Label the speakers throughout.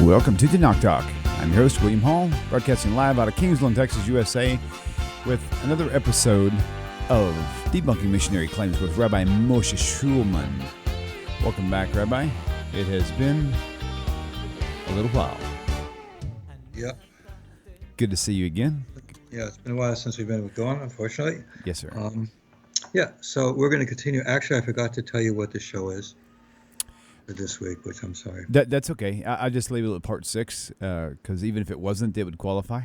Speaker 1: Welcome to the Knock Talk. I'm your host, William Hall, broadcasting live out of Kingsland, Texas, USA, with another episode of Debunking Missionary Claims with Rabbi Moshe Shulman. Welcome back, Rabbi. It has been a little while.
Speaker 2: Yep.
Speaker 1: Good to see you again.
Speaker 2: Yeah, it's been a while since we've been gone, unfortunately.
Speaker 1: Yes, sir.
Speaker 2: Yeah, so we're going to continue. Actually, I forgot to tell you what the show is for this week, which I'm sorry.
Speaker 1: That's okay. I just labeled it part 6 because even if it wasn't, it would qualify.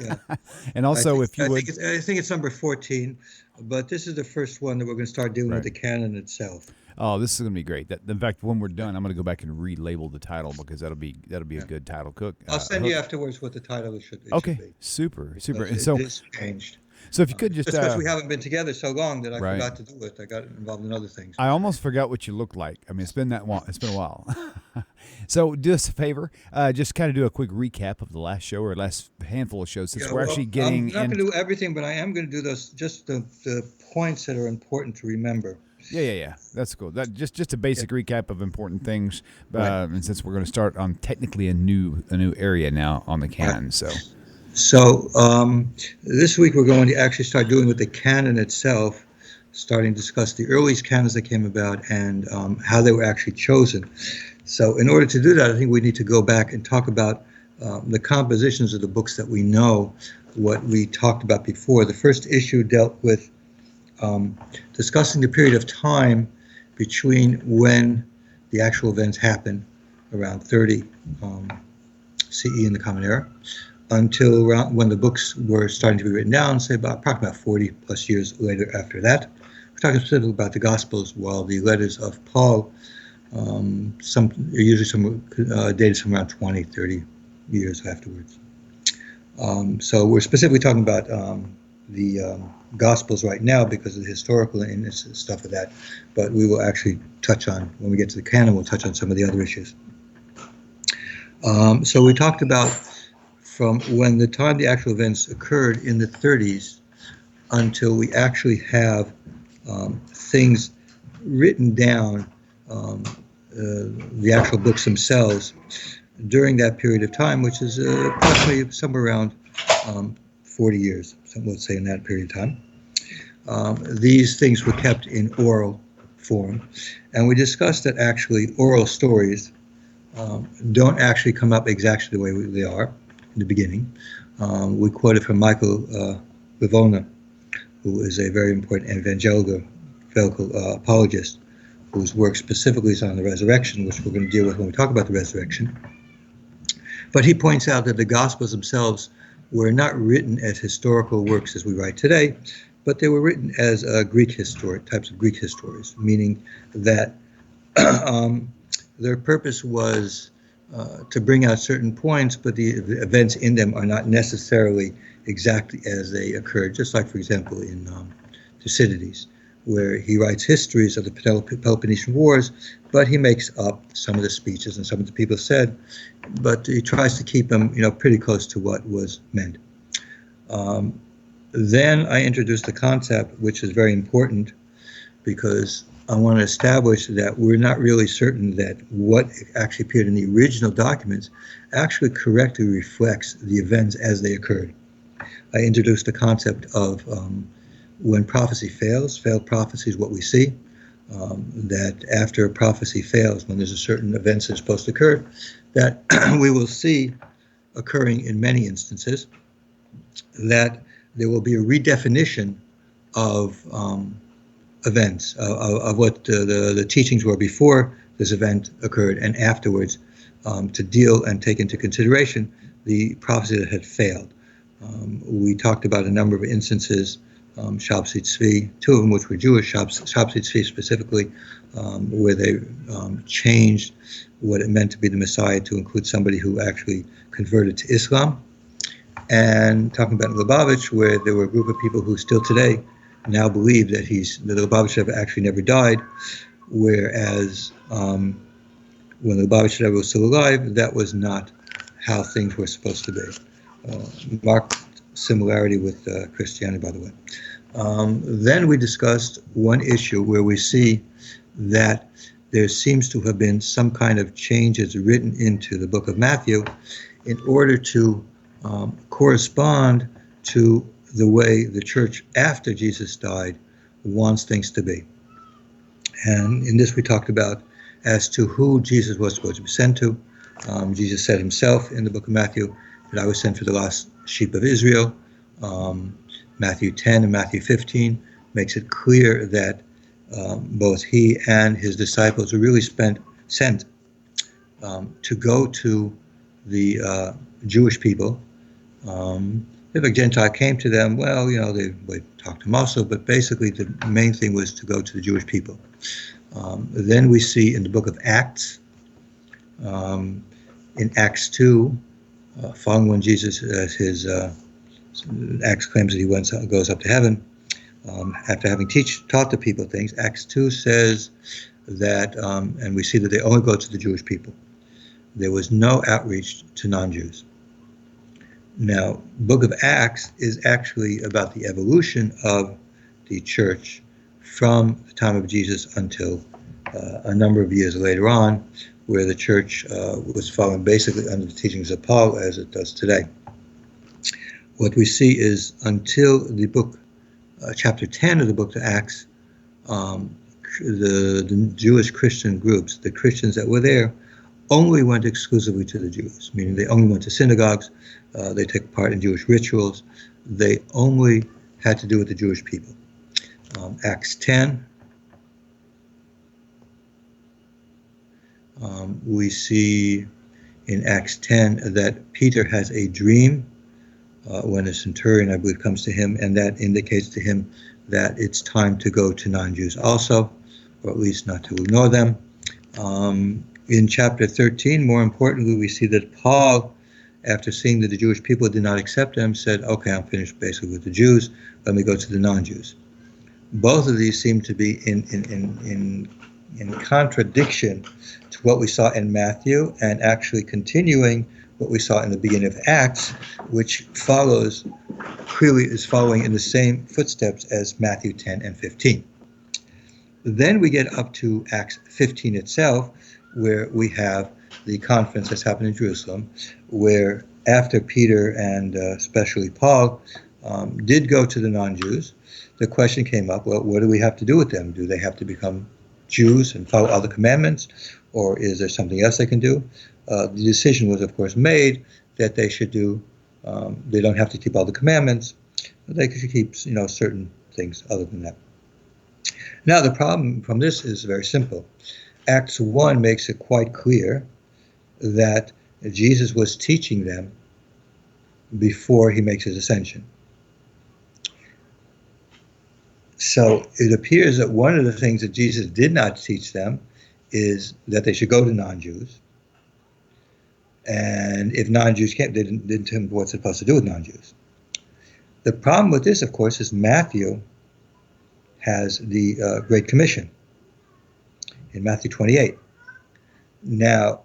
Speaker 2: Yeah.
Speaker 1: And also,
Speaker 2: I think it's number 14, but this is the first one that we're going to start dealing with the canon itself.
Speaker 1: Oh, this is going to be great. In fact, when we're done, I'm going to go back and relabel the title because that'll be a good title. Cook.
Speaker 2: I'll send you afterwards what the title should be.
Speaker 1: Okay, super. And
Speaker 2: so it's changed.
Speaker 1: So if you could just
Speaker 2: because we haven't been together so long that I forgot to do it. I got involved in other things.
Speaker 1: I almost forgot what you looked like. I mean, it's been a while. So do us a favor, just kind of do a quick recap of the last show or last handful of shows since we're actually getting.
Speaker 2: I'm not going to do everything, but I am going to do the points that are important to remember.
Speaker 1: Yeah. That's cool. That just a basic recap of important things. And since we're going to start on technically a new area now on the canon,
Speaker 2: So this week we're going to actually start doing with the canon itself, starting to discuss the earliest canons that came about and how they were actually chosen. So in order to do that, I think we need to go back and talk about the compositions of the books that we know, what we talked about before. The first issue dealt with discussing the period of time between when the actual events happened, around 30 CE in the Common Era, until around when the books were starting to be written down, say approximately 40 plus years later after that. We're talking specifically about the Gospels, while the letters of Paul usually dated some around 20, 30 years afterwards. So we're specifically talking about the Gospels right now because of the historical and stuff of that, but we will actually touch on, when we get to the canon, we'll touch on some of the other issues. So we talked about from when the time the actual events occurred in the 30s until we actually have things written down, the actual books themselves, during that period of time, which is approximately somewhere around 40 years, let's say in that period of time. These things were kept in oral form, and we discussed that actually oral stories don't actually come up exactly the way they are in the beginning. We quoted from Michaelson, who is a very important evangelical apologist, whose work specifically is on the resurrection, which we're going to deal with when we talk about the resurrection. But he points out that the Gospels themselves were not written as historical works as we write today, but they were written as types of Greek histories, meaning that their purpose was to bring out certain points, but the events in them are not necessarily exactly as they occurred, just like, for example, in Thucydides, where he writes histories of the Peloponnesian Wars, but he makes up some of the speeches and some of the people said, but he tries to keep them, pretty close to what was meant. Then I introduced the concept, which is very important, because I want to establish that we're not really certain that what actually appeared in the original documents actually correctly reflects the events as they occurred. I introduced the concept of when prophecy fails, failed prophecy is what we see, that after a prophecy fails, when there's a certain events that are supposed to occur, that we will see occurring in many instances, that there will be a redefinition of events, of what the teachings were before this event occurred and afterwards, to deal and take into consideration the prophecy that had failed. We talked about a number of instances, Shabtai Tzvi, two of them which were Jewish, Shabtai Tzvi specifically, where they changed what it meant to be the Messiah to include somebody who actually converted to Islam. And talking about Lubavitch, where there were a group of people who still today now believe that the Lubavitch actually never died, whereas when the Lubavitch was still alive, that was not how things were supposed to be. Marked similarity with Christianity, by the way. Then we discussed one issue where we see that there seems to have been some kind of changes written into the book of Matthew in order to correspond to the way the church after Jesus died wants things to be. And in this we talked about as to who Jesus was supposed to be sent to. Jesus said himself in the book of Matthew that I was sent for the lost sheep of Israel. Matthew 10 and Matthew 15 makes it clear that both he and his disciples were really sent to go to the Jewish people. If a Gentile came to them, well, they would talk to him also, but basically the main thing was to go to the Jewish people. Then we see in the book of Acts, in Acts 2, following when Jesus, Acts claims that he goes up to heaven, after having taught the people things, Acts 2 says that, and we see that they only go to the Jewish people. There was no outreach to non-Jews. Now, book of Acts is actually about the evolution of the church from the time of Jesus until a number of years later on, where the church was following basically under the teachings of Paul as it does today. What we see is until the book, chapter 10 of the book of Acts, the Jewish Christian groups, the Christians that were there, only went exclusively to the Jews, meaning they only went to synagogues, they took part in Jewish rituals, they only had to do with the Jewish people. Acts 10, we see in Acts 10 that Peter has a dream when a centurion, I believe, comes to him, and that indicates to him that it's time to go to non-Jews also, or at least not to ignore them. In chapter 13, more importantly, we see that Paul, after seeing that the Jewish people did not accept him, said, okay, I'm finished basically with the Jews, let me go to the non-Jews. Both of these seem to be in contradiction to what we saw in Matthew, and actually continuing what we saw in the beginning of Acts, which clearly is following in the same footsteps as Matthew 10 and 15. Then we get up to Acts 15 itself, where we have the conference that's happened in Jerusalem, where after Peter and especially Paul did go to the non-Jews, the question came up, well, what do we have to do with them? Do they have to become Jews and follow all the commandments, or is there something else they can do? The decision was, of course, made that they should do, they don't have to keep all the commandments, but they should keep, certain things other than that. Now, the problem from this is very simple. Acts 1 makes it quite clear that Jesus was teaching them before he makes his ascension. So it appears that one of the things that Jesus did not teach them is that they should go to non-Jews. And if non-Jews can't, they didn't tell them what's supposed to do with non-Jews. The problem with this, of course, is Matthew has the Great Commission in Matthew 28. Now,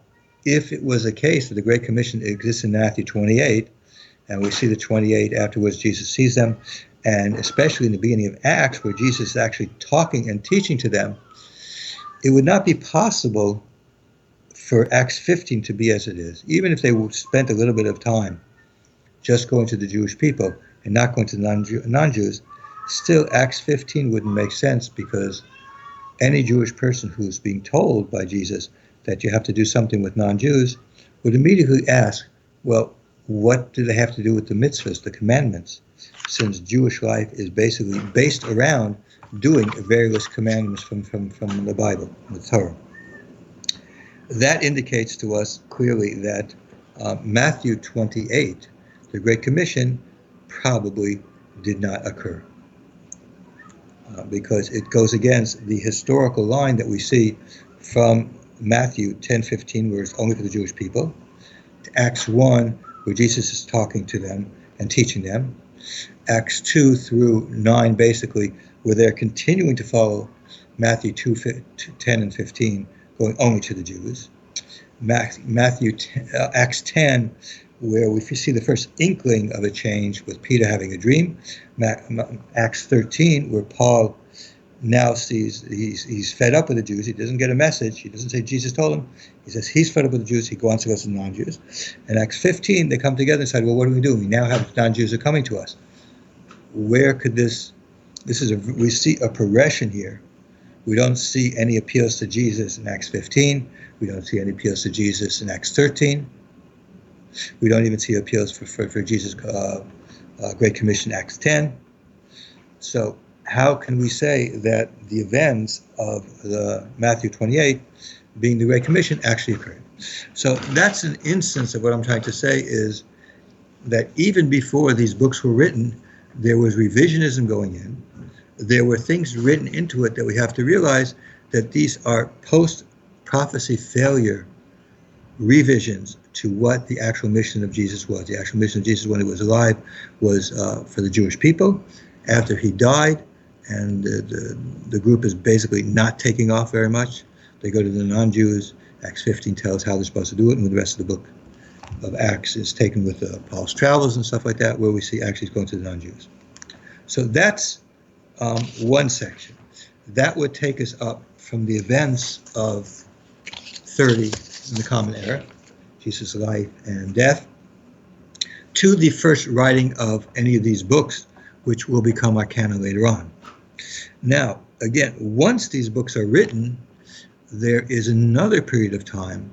Speaker 2: if it was a case that the Great Commission exists in Matthew 28, and we see the 28 afterwards, Jesus sees them, and especially in the beginning of Acts, where Jesus is actually talking and teaching to them, it would not be possible for Acts 15 to be as it is. Even if they spent a little bit of time just going to the Jewish people and not going to the non-Jews, still Acts 15 wouldn't make sense, because any Jewish person who's being told by Jesus that you have to do something with non-Jews would immediately ask, well, what do they have to do with the mitzvahs, the commandments, since Jewish life is basically based around doing various commandments from the Bible, the Torah. That indicates to us clearly that Matthew 28, the Great Commission, probably did not occur, because it goes against the historical line that we see from Matthew 10:15, where it's only for the Jewish people, to Acts 1, where Jesus is talking to them and teaching them, Acts 2 through 9, basically, where they're continuing to follow Matthew 10 and 15, going only to the Jews. Acts 10, where we see the first inkling of a change with Peter having a dream. Acts 13, where Paul now sees he's fed up with the Jews. He doesn't get a message. He doesn't say Jesus told him. He says he's fed up with the Jews. He goes to the non-Jews. In Acts 15, they come together and say, well, what do we do? We now have non-Jews are coming to us. Where could this is we see a progression here. We don't see any appeals to Jesus in Acts 15. We don't see any appeals to Jesus in Acts 13. We don't even see appeals for Jesus' Great Commission, Acts 10. So how can we say that the events of the Matthew 28 being the Great Commission actually occurred? So that's an instance of what I'm trying to say is that even before these books were written, there was revisionism going in. There were things written into it that we have to realize that these are post-prophecy failure revisions to what the actual mission of Jesus was. The actual mission of Jesus when he was alive was for the Jewish people. After he died, and the group is basically not taking off very much, they go to the non-Jews. Acts 15 tells how they're supposed to do it, and the rest of the book of Acts is taken with Paul's travels and stuff like that, where we see actually he's going to the non-Jews. So that's one section. That would take us up from the events of 30 in the Common Era, Jesus' life and death, to the first writing of any of these books, which will become our canon later on. Now, again, once these books are written, there is another period of time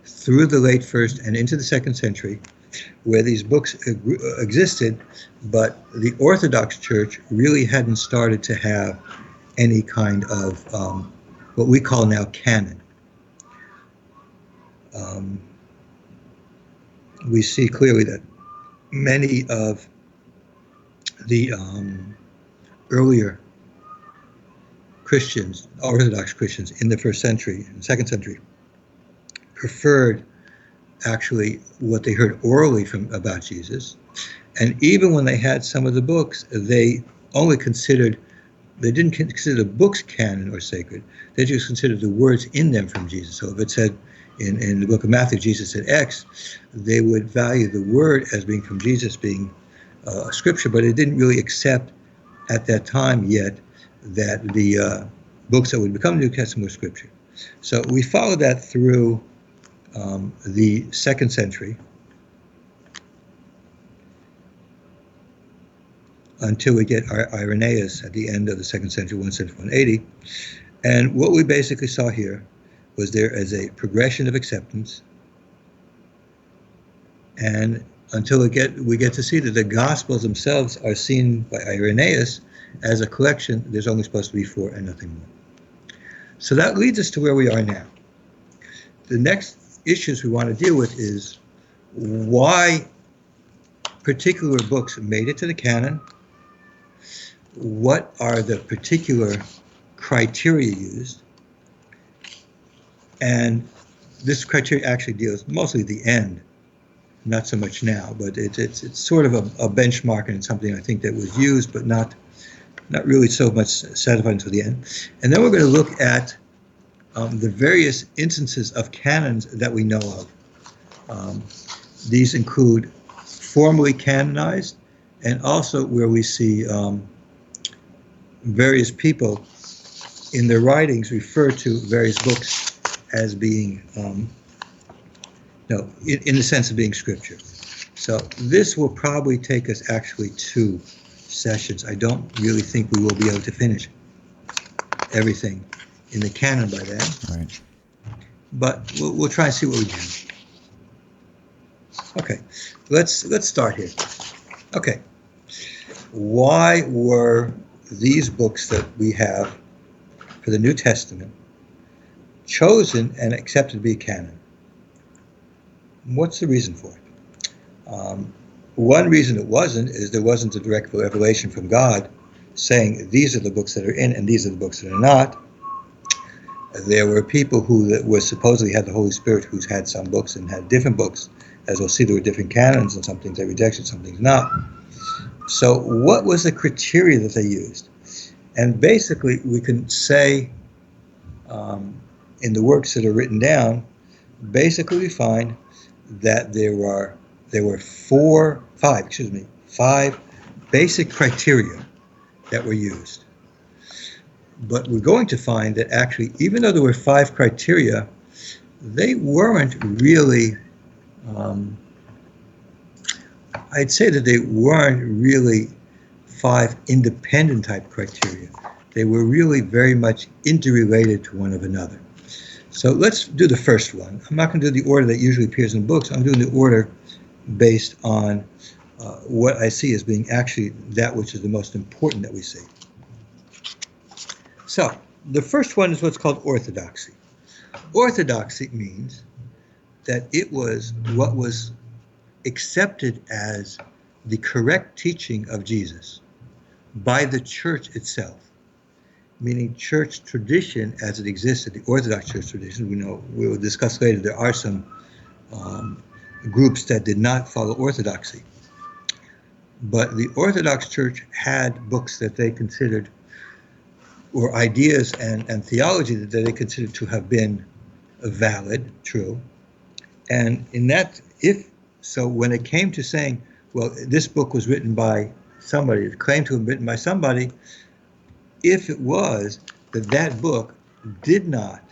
Speaker 2: through the late first and into the second century where these books existed, but the Orthodox Church really hadn't started to have any kind of what we call now canon. We see clearly that many of the earlier Christians, Orthodox Christians in the first century and second century, preferred actually what they heard orally about Jesus. And even when they had some of the books, they didn't consider the books canon or sacred. They just considered the words in them from Jesus. So if it said in the book of Matthew, Jesus said X, they would value the word as being from Jesus, being scripture, but it didn't really accept at that time yet that the books that would become the New Testament were scripture. So we follow that through the second century until we get Irenaeus at the end of the second century, 170-180. And what we basically saw here was there as a progression of acceptance, and until we get to see that the Gospels themselves are seen by Irenaeus as a collection, there's only supposed to be 4 and nothing more. So that leads us to where we are now. The next issues we want to deal with is why particular books made it to the canon, what are the particular criteria used, and this criteria actually deals mostly at the end, not so much now, but it's sort of a benchmark, and it's something I think that was used, but not really so much satisfied until the end. And then we're going to look at the various instances of canons that we know of. These include formally canonized, and also where we see various people in their writings refer to various books as being, in the sense of being scripture. So this will probably take us actually 2 sessions. I don't really think we will be able to finish everything in the canon by then.
Speaker 1: Right.
Speaker 2: But we'll try and see what we can. Okay, let's start here. Okay, why were these books that we have for the New Testament chosen and accepted to be canon? What's the reason for it? One reason it wasn't is there wasn't a direct revelation from God saying these are the books that are in and these are the books that are not. There were people who were supposedly had the Holy Spirit who's had some books and had different books. As we'll see, there were different canons, and some things they rejected, some things not. So what was the criteria that they used? And basically, we can say in the works that are written down, basically we find that there were 5 basic criteria that were used. But we're going to find that actually, even though there were 5 criteria, they weren't really, I'd say that they weren't really 5 independent type criteria. They were really very much interrelated to one of another. So let's do the first one. I'm not going to do the order that usually appears in books. I'm doing the order based on what I see as being actually that which is the most important that we see. So the first one is what's called orthodoxy. Orthodoxy means that it was what was accepted as the correct teaching of Jesus by the church itself, meaning church tradition as it existed, the Orthodox church tradition. We will discuss later, there are some groups that did not follow orthodoxy. But the Orthodox Church had books that they considered, or ideas and theology that they considered to have been valid, true. And in that, when it came to saying, well, this book was written by somebody, it claimed to have been written by somebody, if it was that book did not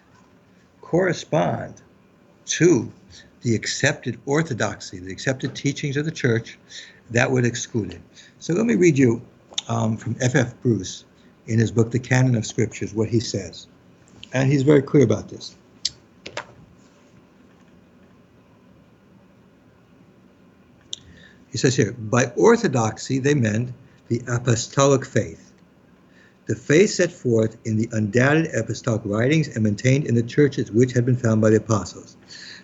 Speaker 2: correspond to the accepted orthodoxy, the accepted teachings of the church, that would exclude it. So let me read you from F.F. Bruce in his book, The Canon of Scriptures, what he says. And he's very clear about this. He says here, by orthodoxy they meant the apostolic faith, the faith set forth in the undoubted apostolic writings and maintained in the churches which had been found by the apostles.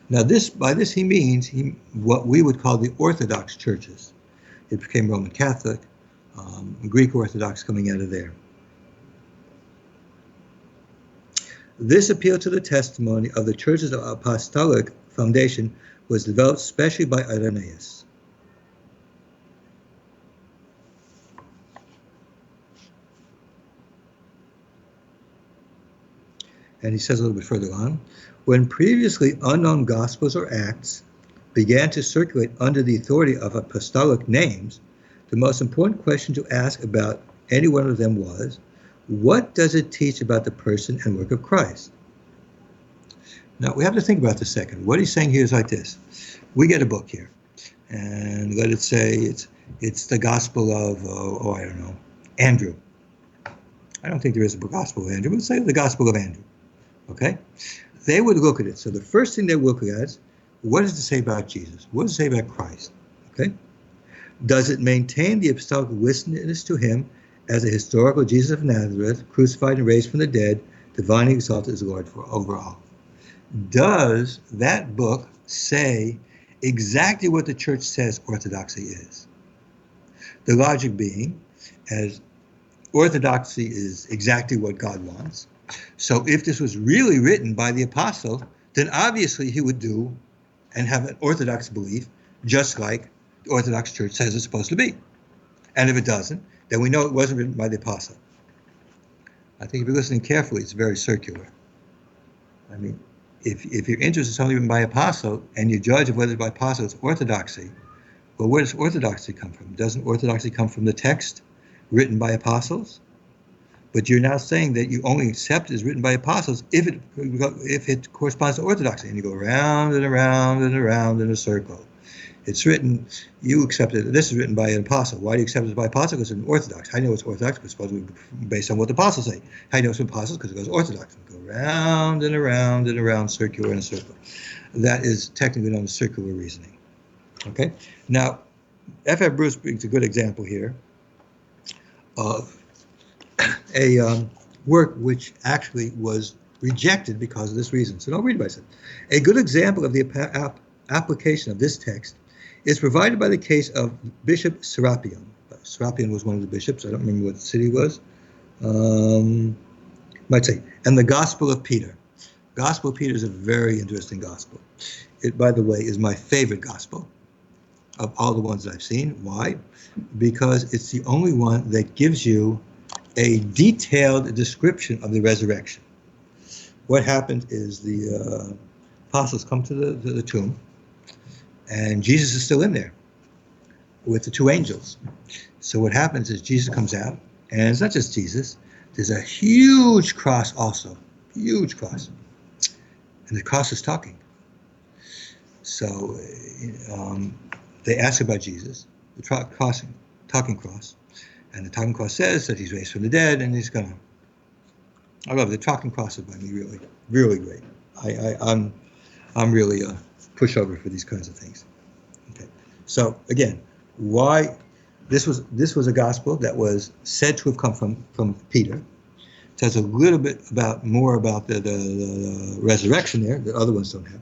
Speaker 2: Now by this he means what we would call the Orthodox churches. It became Roman Catholic, Greek Orthodox coming out of there. This appeal to the testimony of the churches of apostolic foundation was developed especially by Irenaeus. And he says a little bit further on, when previously unknown gospels or acts began to circulate under the authority of apostolic names, the most important question to ask about any one of them was, what does it teach about the person and work of Christ? Now, we have to think about this a second. What he's saying here is like this. We get a book here, and let it say it's the gospel of, I don't know, Andrew. I don't think there is a gospel of Andrew, but let's say the gospel of Andrew. Okay? They would look at it. So the first thing they would look at is, what does it say about Jesus? What does it say about Christ? Okay? Does it maintain the apostolic witness to him as a historical Jesus of Nazareth, crucified and raised from the dead, divinely exalted as Lord over all? Does that book say exactly what the church says orthodoxy is? The logic being, as orthodoxy is exactly what God wants, so if this was really written by the apostle, then obviously he would do and have an orthodox belief, just like the Orthodox Church says it's supposed to be. And if it doesn't, then we know it wasn't written by the apostle. I think if you're listening carefully, it's very circular. I mean, if you're interested in something written by apostle and you judge whether it's by apostle, it's orthodoxy, well, where does orthodoxy come from? Doesn't orthodoxy come from the text written by apostles? But you're now saying that you only accept it as written by apostles if it corresponds to orthodoxy, and you go around and around and around in a circle. It's written, you accept it, this is written by an apostle. Why do you accept it by apostle? Because it's orthodox. How do you know it's orthodox? Because it's supposed to be based on what the apostles say. How do you know it's apostles? Because it goes orthodox. You go around and around and around, circular in a circle. That is technically known as circular reasoning. Okay? Now, F.F. Bruce brings a good example here of a work which actually was rejected because of this reason. So don't read it by itself. A good example of the application of this text is provided by the case of Bishop Serapion. Serapion was one of the bishops. I don't remember what city it was. Might say. And the Gospel of Peter. Gospel of Peter is a very interesting gospel. It, by the way, is my favorite gospel of all the ones that I've seen. Why? Because it's the only one that gives you a detailed description of the resurrection. What happened is the apostles come to the tomb, and Jesus is still in there with the 2 angels. So what happens is Jesus comes out, and it's not just Jesus. there's a huge cross also, huge cross. And the cross is talking. So they ask about Jesus, the talking cross. And the talking cross says that he's raised from the dead, and he's gonna. I love it. The talking cross is by me really, really great. I'm really a pushover for these kinds of things. Okay. So again, why this was a gospel that was said to have come from Peter. It tells a little bit more about the resurrection there that other ones don't have.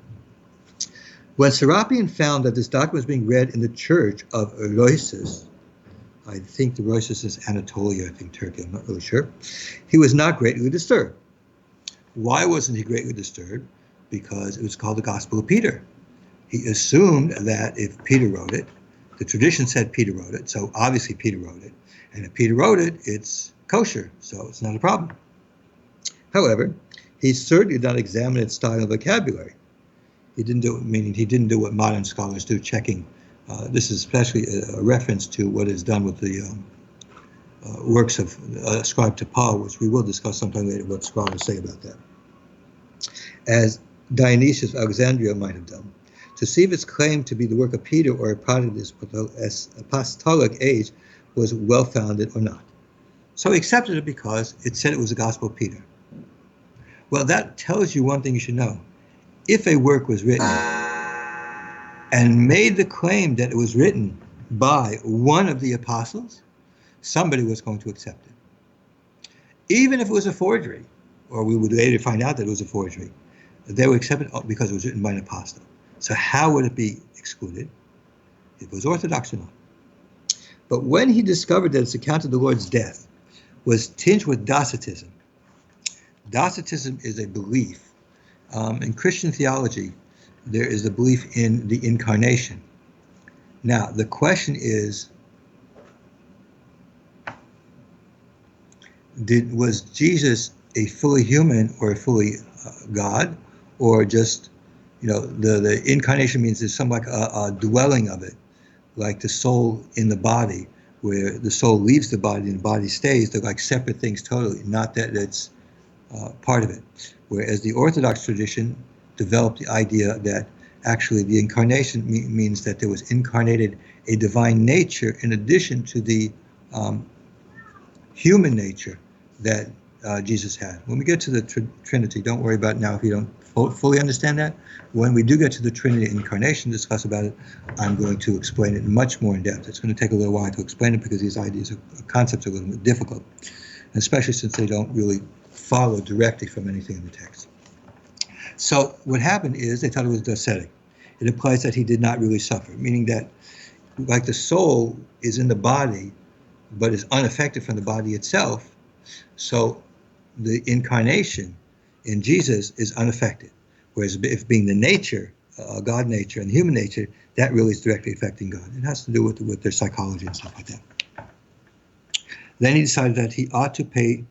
Speaker 2: When Serapion found that this document was being read in the church of Eleusis, I think the Eleusis is Anatolia, I think Turkey, I'm not really sure, he was not greatly disturbed. Why wasn't he greatly disturbed? Because it was called the Gospel of Peter. He assumed that if Peter wrote it, the tradition said Peter wrote it, so obviously Peter wrote it. And if Peter wrote it, it's kosher, so it's not a problem. However, he certainly did not examine its style and vocabulary. He didn't do what modern scholars do, checking. This is especially a reference to what is done with the works of ascribed to Paul, which we will discuss sometime later what scholars say about that. As Dionysius of Alexandria might have done, to see if its claim to be the work of Peter or a product of this apostolic age was well-founded or not. So he accepted it because it said it was the Gospel of Peter. Well, that tells you one thing you should know. If a work was written and made the claim that it was written by one of the apostles, somebody was going to accept it. Even if it was a forgery, or we would later find out that it was a forgery, they would accept it because it was written by an apostle. So how would it be excluded? It was orthodox or not. But when he discovered that its account of the Lord's death was tinged with Docetism, Docetism is a belief. In Christian theology, there is a belief in the incarnation. Now, the question is, was Jesus a fully human or a fully God, or just, the incarnation means there's some like a dwelling of it, like the soul in the body, where the soul leaves the body and the body stays. They're like separate things totally, not that it's part of it. Whereas the Orthodox tradition developed the idea that actually the incarnation means that there was incarnated a divine nature in addition to the human nature that Jesus had. When we get to the Trinity, don't worry about it now if you don't fully understand that. When we do get to the Trinity incarnation, discuss about it, I'm going to explain it much more in depth. It's going to take a little while to explain it because these ideas, concepts are a little bit difficult, especially since they don't really follow directly from anything in the text. So what happened is they thought it was docetic. It implies that he did not really suffer, meaning that like the soul is in the body, but is unaffected from the body itself. So the incarnation in Jesus is unaffected. Whereas if being the nature, God nature and human nature, that really is directly affecting God. It has to do with their psychology and stuff like that. Then he decided that he ought to pay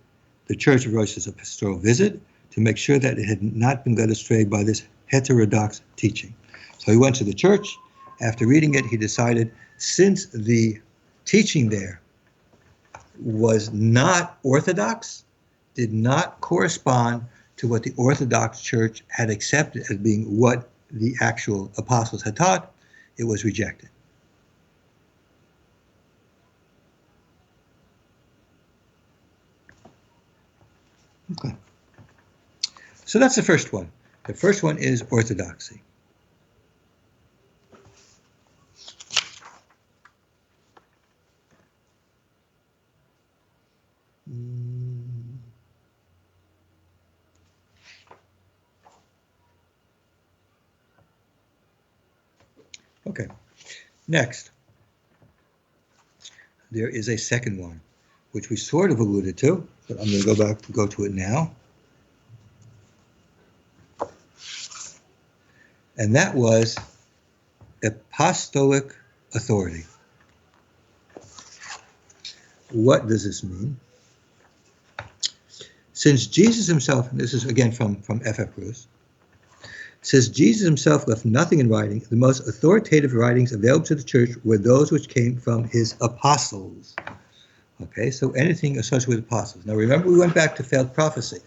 Speaker 2: the Church of Eleusis a pastoral visit to make sure that it had not been led astray by this heterodox teaching. So he went to the church. After reading it, he decided, since the teaching there was not orthodox, did not correspond to what the Orthodox Church had accepted as being what the actual apostles had taught, it was rejected. Okay. So that's the first one. The first one is orthodoxy. Okay. Next, there is a second one, which we sort of alluded to, but I'm going to go to it now. And that was apostolic authority. What does this mean? Since Jesus himself, and this is again from F.F. Bruce, says Jesus himself left nothing in writing, the most authoritative writings available to the church were those which came from his apostles. Okay, so anything associated with apostles. Now remember, we went back to failed prophecy.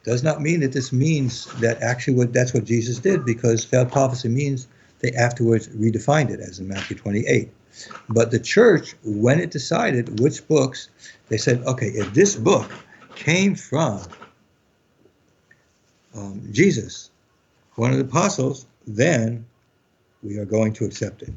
Speaker 2: Does not mean that this means that actually that's what Jesus did, because failed prophecy means they afterwards redefined it, as in Matthew 28. But the church, when it decided which books, they said, okay, if this book came from Jesus, one of the apostles, then we are going to accept it.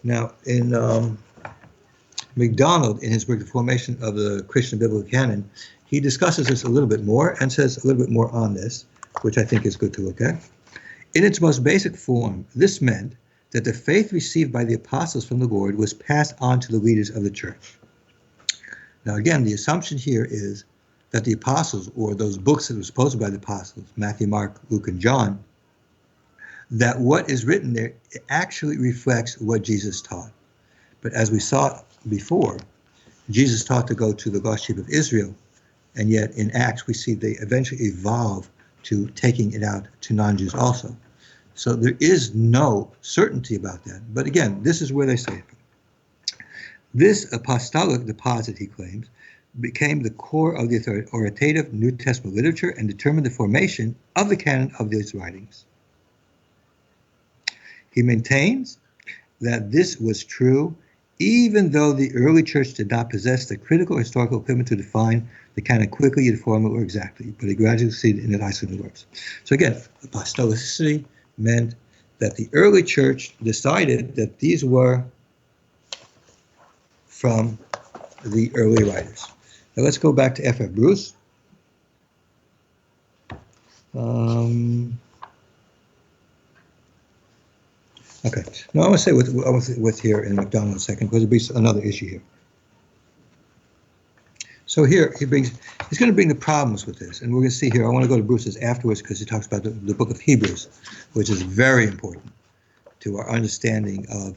Speaker 2: Now, in MacDonald, in his book, The Formation of the Christian Biblical Canon, he discusses this a little bit more and says a little bit more on this, which I think is good to look at. In its most basic form, this meant that the faith received by the apostles from the Lord was passed on to the leaders of the church. Now, again, the assumption here is that the apostles, or those books that were supposed by the apostles, Matthew, Mark, Luke, and John, that what is written there actually reflects what Jesus taught. But as we saw before, Jesus taught to go to the lost sheep of Israel, and yet in Acts we see they eventually evolve to taking it out to non-Jews also. So there is no certainty about that. But again, this is where they say it. This apostolic deposit, he claims, became the core of the authoritative New Testament literature and determined the formation of the canon of these writings. He maintains that this was true even though the early church did not possess the critical historical equipment to define the canon quickly, uniformly, or exactly, but it gradually succeeded in its isolated works. So again, apostolicity meant that the early church decided that these were from the early writers. Now let's go back to F.F. Bruce. Okay, now I want to say with here in MacDonald in a second, because there'll be another issue here. So here he's going to bring the problems with this, and we're going to see here. I want to go to Bruce's afterwards because he talks about the book of Hebrews, which is very important to our understanding of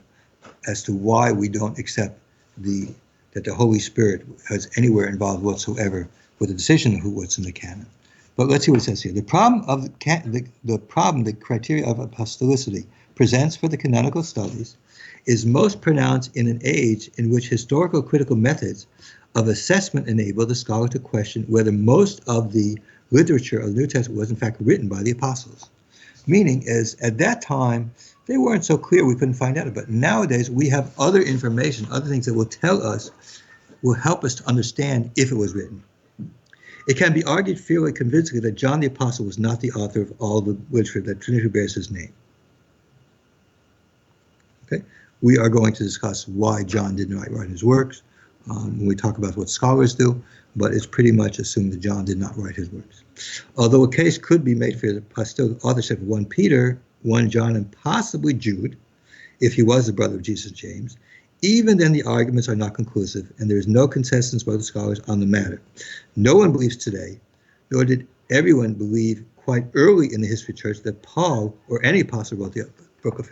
Speaker 2: as to why we don't accept that the Holy Spirit has anywhere involved whatsoever with the decision of what's in the canon. But let's see what it says here. The problem of the criteria of apostolicity presents for the canonical studies is most pronounced in an age in which historical critical methods of assessment enable the scholar to question whether most of the literature of the New Testament was in fact written by the apostles. Meaning is at that time, they weren't so clear we couldn't find out. But nowadays we have other information, other things that will tell us, will help us to understand if it was written. It can be argued fairly convincingly that John the Apostle was not the author of all the literature that Trinity bears his name. Okay, we are going to discuss why John didn't write his works when we talk about what scholars do, but it's pretty much assumed that John did not write his works. Although a case could be made for the apostolic authorship of 1 Peter, 1 John, and possibly Jude, if he was the brother of Jesus James, even then the arguments are not conclusive, and there is no consensus by the scholars on the matter. No one believes today, nor did everyone believe quite early in the history of the church, that Paul or any apostle wrote the book of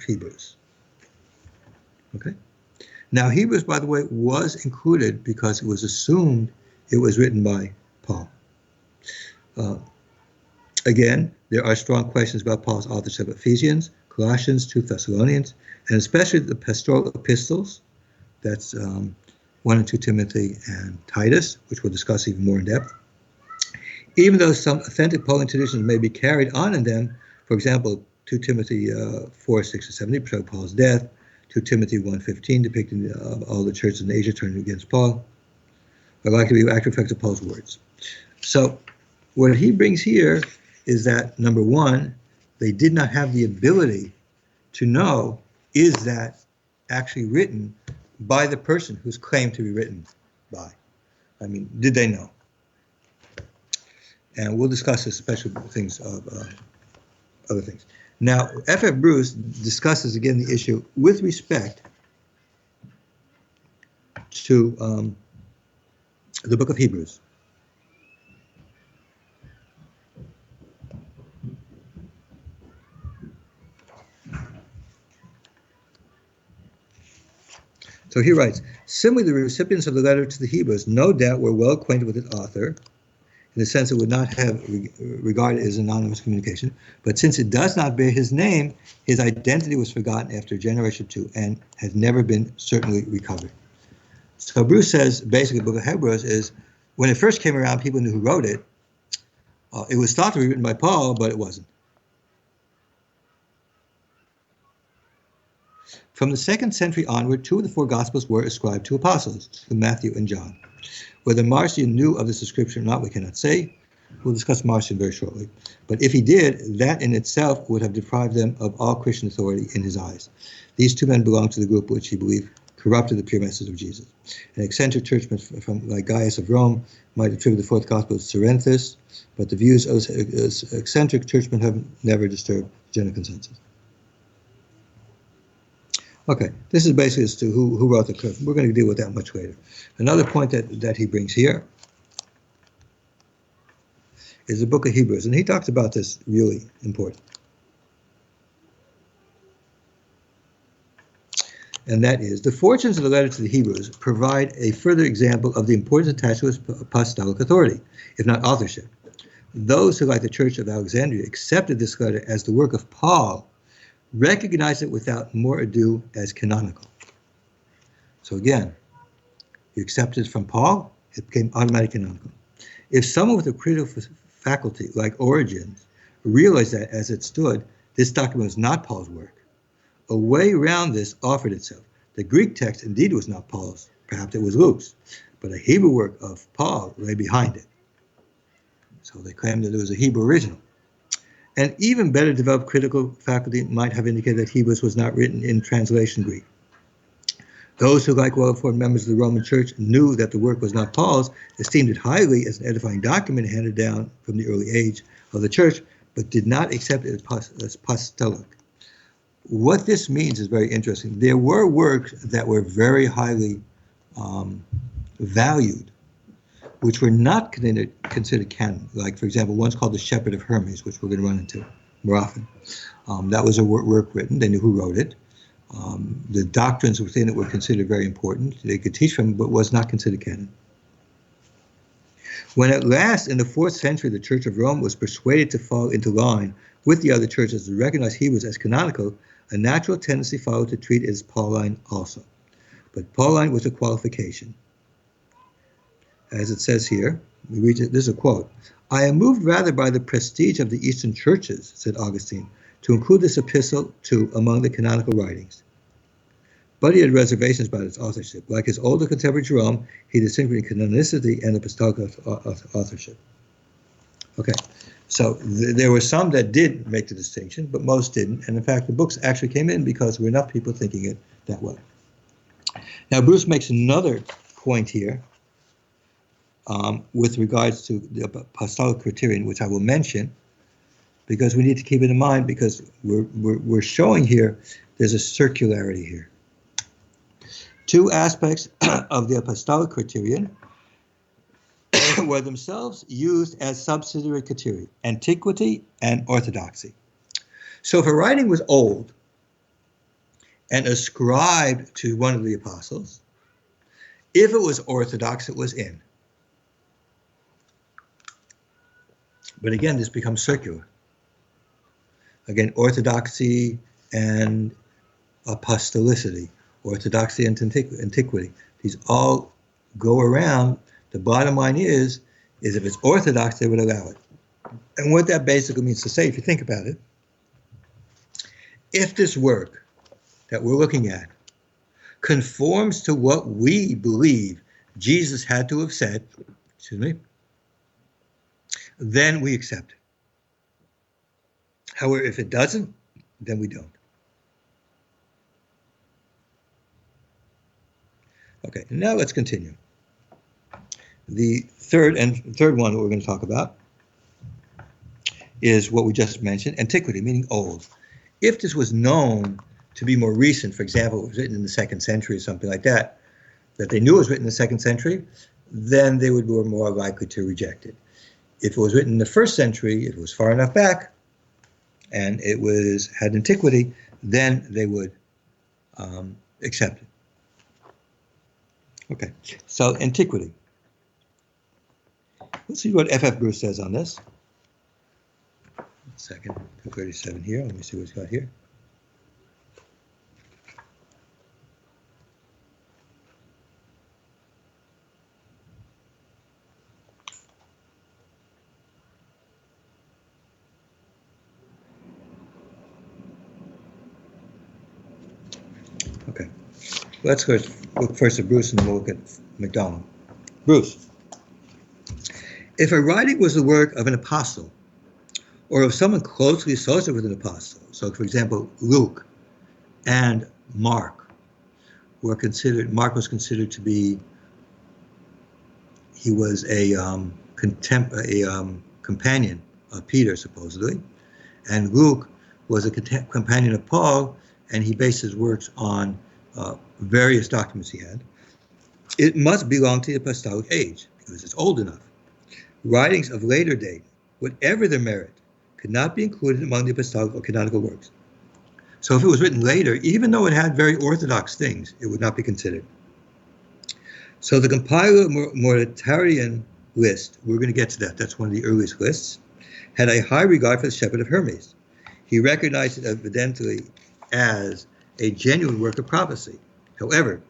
Speaker 2: Hebrews. Okay? Now, Hebrews, by the way, was included because it was assumed it was written by Paul. Again, there are strong questions about Paul's authorship of Ephesians, Colossians, 2 Thessalonians, and especially the pastoral epistles. That's 1 and 2 Timothy and Titus, which we'll discuss even more in depth. Even though some authentic Pauline traditions may be carried on in them, for example, 2 Timothy 4, 6 to 7 portray Paul's death, 2 Timothy 1:15 depicting all the churches in Asia turning against Paul, are likely to be accurate effects of Paul's words. So what he brings here is that, number one, they did not have the ability to know, is that actually written by the person who's claimed to be written by? I mean, did they know? And we'll discuss the special things of other things. Now, F.F. Bruce discusses again the issue with respect to the book of Hebrews. So So he writes, similarly, the recipients of the letter to the Hebrews no doubt were well acquainted with its author, in the sense it would not have regarded as anonymous communication, but since it does not bear his name, his identity was forgotten after a generation or two and has never been certainly recovered. So Bruce says, basically, the book of Hebrews is, when it first came around, people knew who wrote it. It was thought to be written by Paul, but it wasn't. From the 2nd century onward, 2 of the 4 Gospels were ascribed to apostles, to Matthew and John. Whether Marcion knew of this description or not, we cannot say. We'll discuss Marcion very shortly. But if he did, that in itself would have deprived them of all Christian authority in his eyes. These 2 men belonged to the group which he believed corrupted the pure message of Jesus. An eccentric churchman from like Gaius of Rome might attribute the 4th Gospel to Cerinthus, but the views of eccentric churchmen have never disturbed general consensus. Okay, this is basically as to who wrote the code. We're going to deal with that much later. Another point that he brings here is the book of Hebrews, and he talks about this really important. And that is, the fortunes of the letter to the Hebrews provide a further example of the importance attached to his apostolic authority, if not authorship. Those who, like the Church of Alexandria, accepted this letter as the work of Paul, recognized it without more ado as canonical. So again, you accepted it from Paul, it became automatically canonical. If someone with a critical faculty, like Origen, realized that as it stood, this document was not Paul's work, a way around this offered itself. The Greek text indeed was not Paul's, perhaps it was Luke's, but a Hebrew work of Paul lay behind it. So they claimed that it was a Hebrew original. An even better developed critical faculty might have indicated that Hebrews was not written in translation Greek. Those who, like well-informed members of the Roman Church, knew that the work was not Paul's, esteemed it highly as an edifying document handed down from the early age of the Church, but did not accept it as apostolic. What this means is very interesting. There were works that were very highly valued, which were not considered canon. Like, for example, one's called The Shepherd of Hermes, which we're going to run into more often. That was a work written. They knew who wrote it. The doctrines within it were considered very important. They could teach from, but was not considered canon. When at last, in the 4th century, the Church of Rome was persuaded to fall into line with the other churches to recognize Hebrews as canonical, a natural tendency followed to treat it as Pauline also. But Pauline was a qualification. As it says here, we read it, this is a quote, "I am moved rather by the prestige of the Eastern churches," said Augustine, "to include this epistle too among the canonical writings." But he had reservations about its authorship. Like his older contemporary Jerome, he distinguished between canonicity and apostolic authorship. Okay, so there were some that did make the distinction, but most didn't. And in fact, the books actually came in because there were enough people thinking it that way. Now, Bruce makes another point here with regards to the apostolic criterion, which I will mention, because we need to keep it in mind, because we're showing here there's a circularity here. 2 aspects of the apostolic criterion were themselves used as subsidiary criteria, antiquity and orthodoxy. So if a writing was old and ascribed to one of the apostles, if it was orthodox, it was in. But again, this becomes circular. Again, orthodoxy and apostolicity, orthodoxy and antiquity, these all go around. The bottom line is if it's orthodox, they would allow it. And what that basically means to say, if you think about it, if this work that we're looking at conforms to what we believe Jesus had to have said, then we accept it. However, if it doesn't, then we don't. Okay, now let's continue. The third one that we're going to talk about is what we just mentioned, antiquity, meaning old. If this was known to be more recent, for example, it was written in the 2nd century or something like that they knew it was written in the 2nd century, then they would be more likely to reject it. If it was written in the 1st century, if it was far enough back, and it had antiquity, then they would accept it. Okay, so Antiquity. Let's see what F.F. Bruce says on this. 237 here. Let me see what he's got here. Okay, let's go look first at Bruce and then we'll look at MacDonald. Bruce. If a writing was the work of an apostle or of someone closely associated with an apostle, so for example, Luke and Mark were considered, Mark was considered to be, he was a companion of Peter, supposedly, and Luke was a companion of Paul, and he based his works on various documents he had. It must belong to the apostolic age because it's old enough. Writings of later date, whatever their merit, could not be included among the apostolic or canonical works. So if it was written later, even though it had very orthodox things, it would not be considered. So the compiler Moriterian list, we're going to get to that, that's one of the earliest lists, had a high regard for the Shepherd of Hermes. He recognized it evidently as a genuine work of prophecy. However,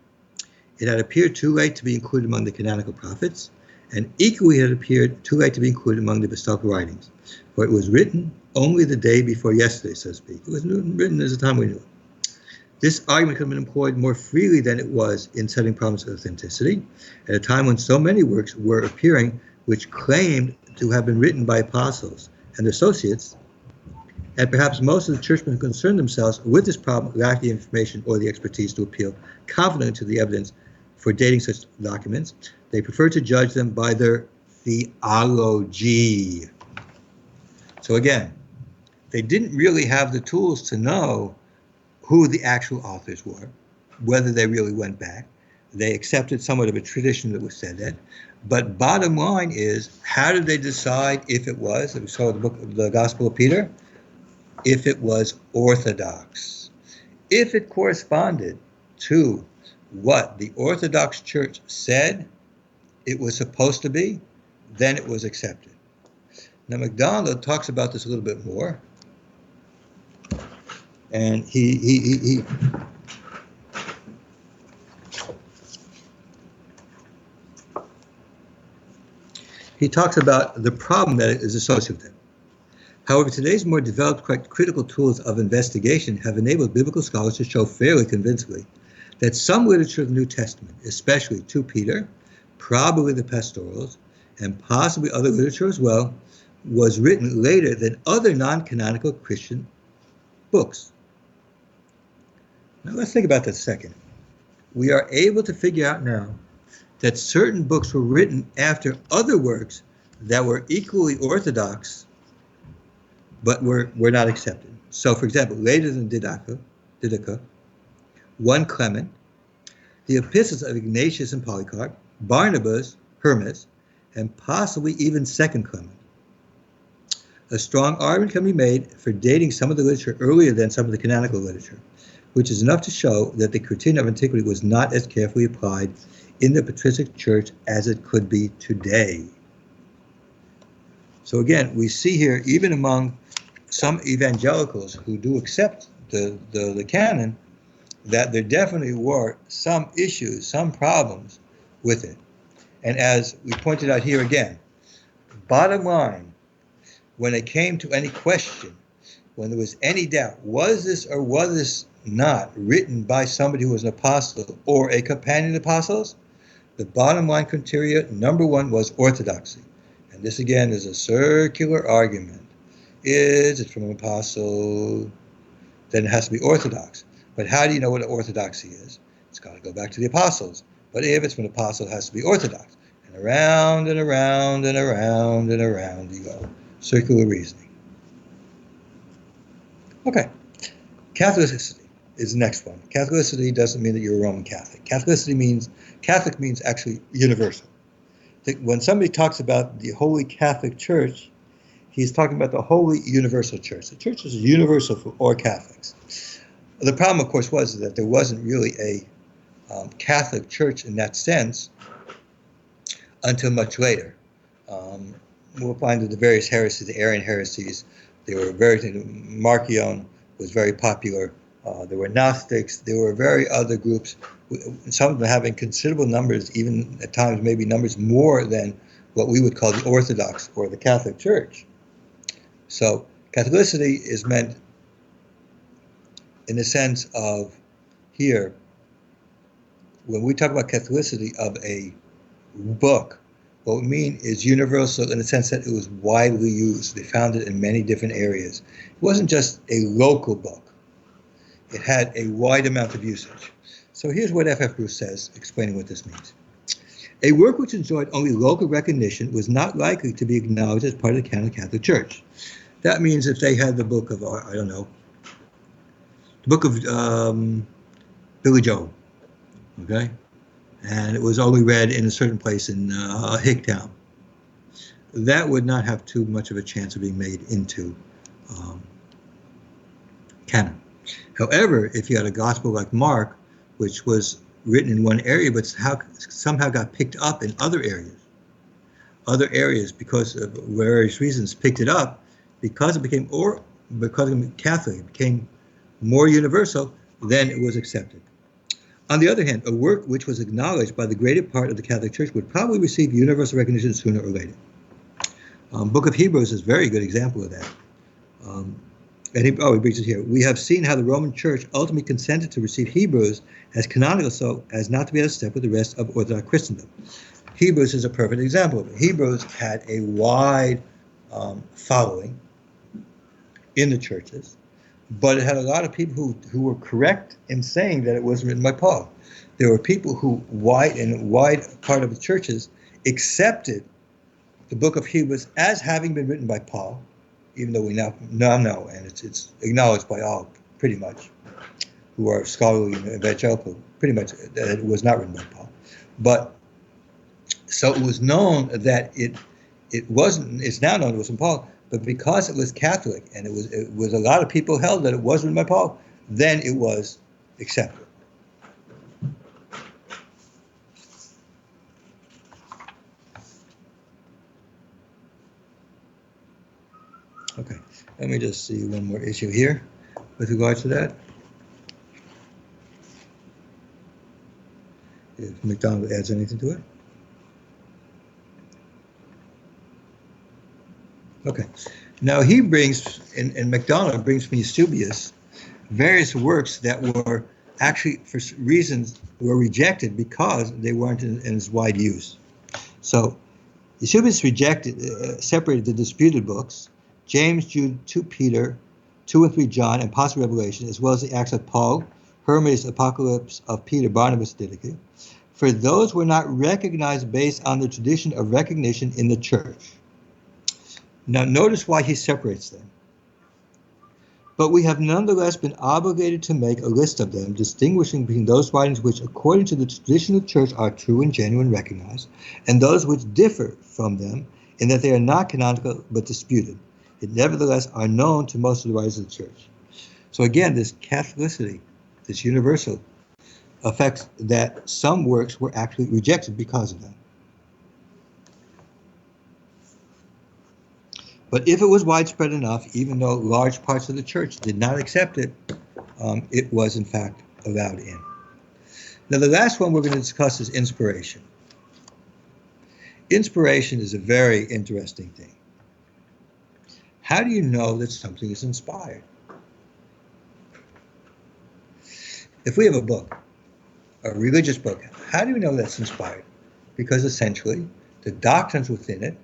Speaker 2: it had appeared too late to be included among the canonical prophets, and equally had appeared too late to be included among the apostolic writings, for it was written only the day before yesterday, so to speak. It was written as the time we knew it. This argument could have been employed more freely than it was in setting problems of authenticity, at a time when so many works were appearing which claimed to have been written by apostles and their associates, and perhaps most of the churchmen who concerned themselves with this problem lacked the information or the expertise to appeal confidently to the evidence for dating such documents. They preferred to judge them by their theology. So again, they didn't really have the tools to know who the actual authors were, whether they really went back. They accepted somewhat of a tradition that was said that. But bottom line is, how did they decide if it was, we saw the book of the Gospel of Peter, if it was orthodox? If it corresponded to what the Orthodox Church said it was supposed to be, then it was accepted. Now, MacDonald talks about this a little bit more, and he talks about the problem that is associated with it. However, today's more developed critical tools of investigation have enabled biblical scholars to show fairly convincingly that some literature of the New Testament, especially 2 Peter, probably the pastorals, and possibly other literature as well, was written later than other non-canonical Christian books. Now let's think about that a second. We are able to figure out now that certain books were written after other works that were equally orthodox, but were not accepted. So, for example, later than Didache, 1 Clement, the epistles of Ignatius and Polycarp, Barnabas, Hermas, and possibly even 2 Clement. A strong argument can be made for dating some of the literature earlier than some of the canonical literature, which is enough to show that the criterion of antiquity was not as carefully applied in the patristic church as it could be today. So again, we see here, even among some evangelicals who do accept the canon, that there definitely were some issues, some problems with it. And as we pointed out here again, bottom line, when it came to any question, when there was any doubt, was this or was this not written by somebody who was an apostle or a companion of apostles, the bottom line criteria, number 1, was orthodoxy. And this again is a circular argument. Is it from an apostle? Then it has to be orthodox. But how do you know what orthodoxy is? It's got to go back to the apostles. But if it's from an apostle, it has to be orthodox. And around and around and around and around you go. Circular reasoning. Okay. Catholicity is the next one. Catholicity doesn't mean that you're a Roman Catholic. Catholic means actually universal. When somebody talks about the Holy Catholic Church, he's talking about the Holy Universal Church. The church is universal for all Catholics. The problem, of course, was that there wasn't really Catholic Church in that sense until much later. We'll find that the various heresies, the Arian heresies, they were Marcion was very popular. There were Gnostics. There were very other groups, some of them having considerable numbers, even at times maybe numbers more than what we would call the Orthodox or the Catholic Church. So Catholicity is meant in the sense of here, when we talk about Catholicity of a book, what we mean is universal in the sense that it was widely used. They found it in many different areas. It wasn't just a local book. It had a wide amount of usage. So here's what F.F. Bruce says, explaining what this means. A work which enjoyed only local recognition was not likely to be acknowledged as part of the canon of the Catholic Church. That means if they had the book of, I don't know, the book of Billy Joel, okay? And it was only read in a certain place in Hicktown. That would not have too much of a chance of being made into canon. However, if you had a gospel like Mark, which was written in one area but somehow got picked up in other areas because of various reasons picked it up, because it became Catholic, it became more universal, then it was accepted. On the other hand, a work which was acknowledged by the greater part of the Catholic Church would probably receive universal recognition sooner or later. Book of Hebrews is a very good example of that. And he brings it here. We have seen how the Roman Church ultimately consented to receive Hebrews as canonical so as not to be out of step with the rest of Orthodox Christendom. Hebrews is a perfect example of it. Hebrews had a wide following in the churches, but it had a lot of people who were correct in saying that it was written by Paul. There were people who, wide part of the churches, accepted the book of Hebrews as having been written by Paul, even though we now know, and it's acknowledged by all, pretty much, who are scholarly and evangelical, pretty much that it was not written by Paul. But so it was known that it wasn't. It's now known it wasn't Paul, but because it was Catholic and it was a lot of people held that it was written by Paul, then it was accepted. Okay, let me just see one more issue here with regards to that. If McDonald adds anything to it. Okay, now he brings, and McDonald brings from Eusebius various works that were actually, for reasons, were rejected because they weren't in as wide use. So Eusebius separated the disputed books, James, Jude, 2 Peter, 2 and 3 John, and possibly Revelation, as well as the Acts of Paul, Hermes, Apocalypse of Peter, Barnabas, Didache, for those were not recognized based on the tradition of recognition in the church. Now notice why he separates them. But we have nonetheless been obligated to make a list of them, distinguishing between those writings which, according to the tradition of the church, are true and genuine, recognized, and those which differ from them in that they are not canonical but disputed, yet nevertheless are known to most of the writers of the church. So again, this Catholicity, this universal, affects that some works were actually rejected because of that. But if it was widespread enough, even though large parts of the church did not accept it, it was in fact allowed in. Now the last one we're going to discuss is inspiration. Inspiration is a very interesting thing. How do you know that something is inspired? If we have a book, a religious book, how do you know that's inspired? Because essentially, the doctrines within it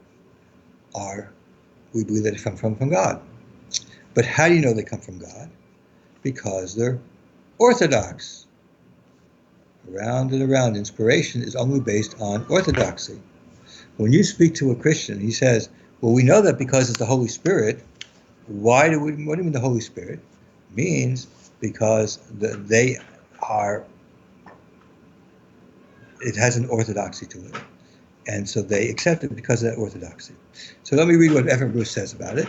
Speaker 2: we believe that they come from God. But how do you know they come from God? Because they're orthodox. Around and around, inspiration is only based on orthodoxy. When you speak to a Christian, he says, well, we know that because it's the Holy Spirit. What do you mean the Holy Spirit? Means because it has an orthodoxy to it. And so they accept it because of that orthodoxy. So let me read what F.F. Bruce says about it.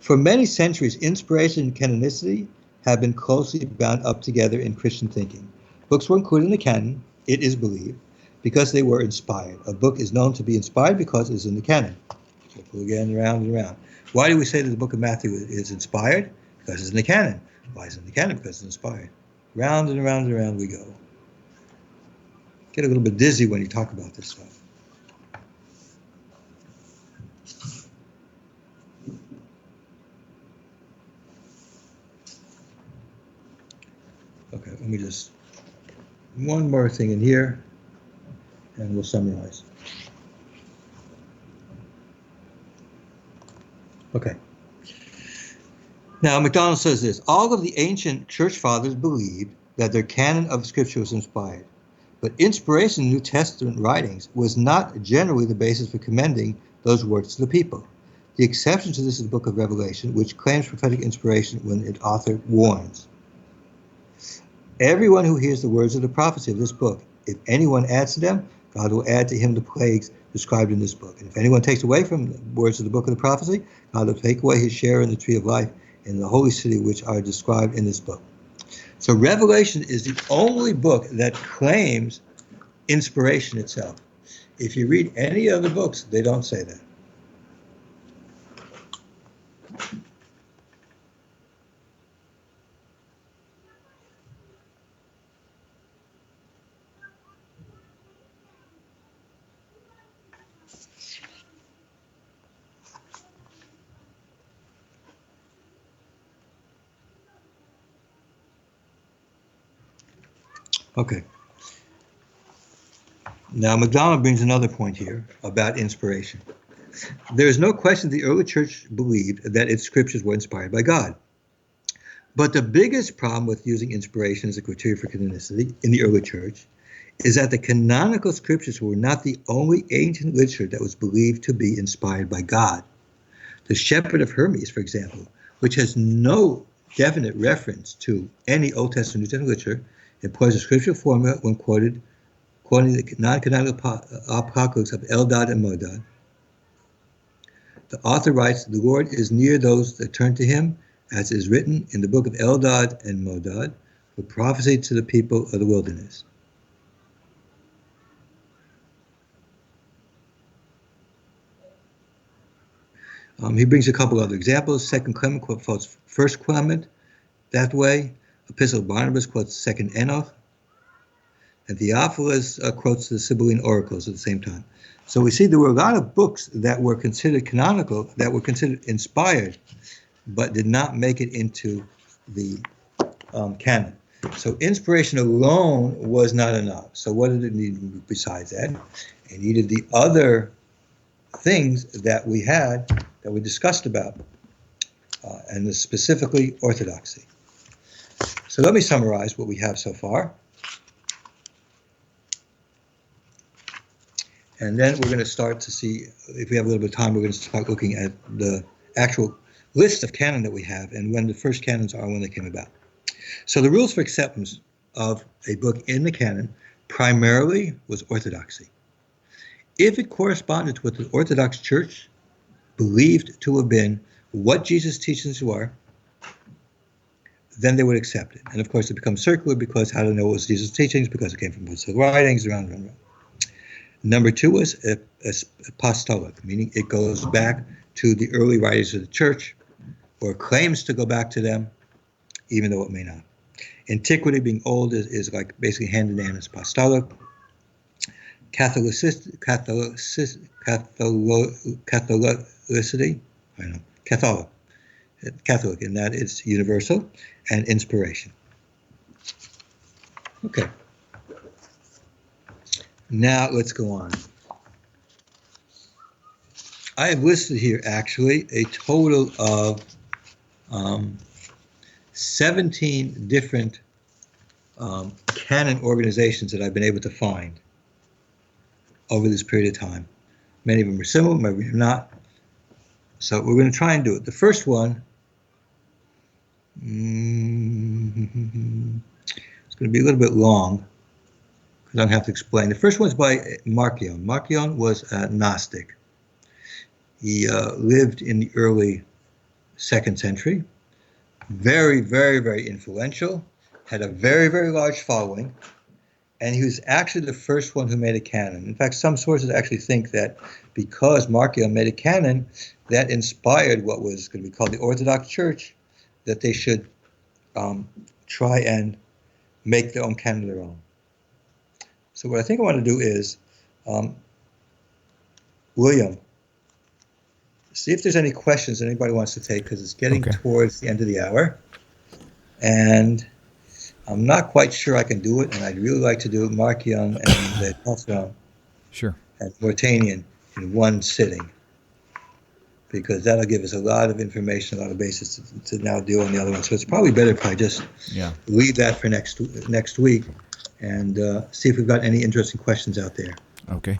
Speaker 2: For many centuries, inspiration and canonicity have been closely bound up together in Christian thinking. Books were included in the canon, it is believed, because they were inspired. A book is known to be inspired because it is in the canon. So again, round and round. Why do we say that the book of Matthew is inspired? Because it's in the canon. Why is it in the canon? Because it's inspired. Round and around and around we go. Get a little bit dizzy when you talk about this stuff. Okay, let me just, one more thing in here, and we'll summarize. Okay. Now, MacDonald says this: all of the ancient church fathers believed that their canon of scripture was inspired, but inspiration in New Testament writings was not generally the basis for commending those words to the people. The exception to this is the book of Revelation, which claims prophetic inspiration when its author warns. Everyone who hears the words of the prophecy of this book, if anyone adds to them, God will add to him the plagues described in this book. And if anyone takes away from the words of the book of the prophecy, God will take away his share in the tree of life in the holy city which are described in this book. So Revelation is the only book that claims inspiration itself. If you read any other books, they don't say that. Okay. Now, MacDonald brings another point here about inspiration. There is no question the early church believed that its scriptures were inspired by God. But the biggest problem with using inspiration as a criteria for canonicity in the early church is that the canonical scriptures were not the only ancient literature that was believed to be inspired by God. The Shepherd of Hermes, for example, which has no definite reference to any Old Testament New Testament literature, employs a scriptural formula when quoting the non-canonical apocalypse of Eldad and Modad. The author writes, "The Lord is near those that turn to him, as is written in the book of Eldad and Modad, for prophecy to the people of the wilderness." He brings a couple other examples. Second Clement quotes First Clement that way. Epistle of Barnabas quotes Second Enoch. And Theophilus quotes the Sibylline oracles at the same time. So we see there were a lot of books that were considered canonical, that were considered inspired, but did not make it into the canon. So inspiration alone was not enough. So what did it need besides that? It needed the other things that we had, that we discussed about, and specifically orthodoxy. So let me summarize what we have so far. And then we're going to start to see, if we have a little bit of time, we're going to start looking at the actual list of canon that we have and when the first canons are, when they came about. So the rules for acceptance of a book in the canon primarily was orthodoxy. If it corresponded to what the Orthodox Church believed to have been what Jesus' teachings were, then they would accept it. And of course, it becomes circular because how to know it was Jesus' teachings? Because it came from Apostolic writings, around. Number two was Apostolic, meaning it goes back to the early writers of the church, or claims to go back to them, even though it may not. Antiquity, being old, is like basically hand in hand as Apostolic. Catholicity, Catholic, and that is universal, and inspiration. Okay. Now let's go on. I have listed here actually a total of 17 different canon organizations that I've been able to find over this period of time. Many of them are similar, maybe not. So we're going to try and do it. The first one, it's going to be a little bit long, because I don't have to explain. The first one is by Marcion. Marcion was a Gnostic. He lived in the early 2nd century. Very, very, very influential. Had a very, very large following. And he was actually the first one who made a canon. In fact, some sources actually think that because Marcion made a canon, that inspired what was going to be called the Orthodox Church, that they should try and make their own canon of their own. So what I think I want to do is, William, see if there's any questions anybody wants to take, because it's getting towards the end of the hour. And I'm not quite sure I can do it, and I'd really like to do Marcion and the Tovia and Mortanian in one sitting, because that'll give us a lot of information, a lot of basis to now deal on the other one. So it's probably better if I just leave that for next week and see if we've got any interesting questions out there.
Speaker 1: Okay.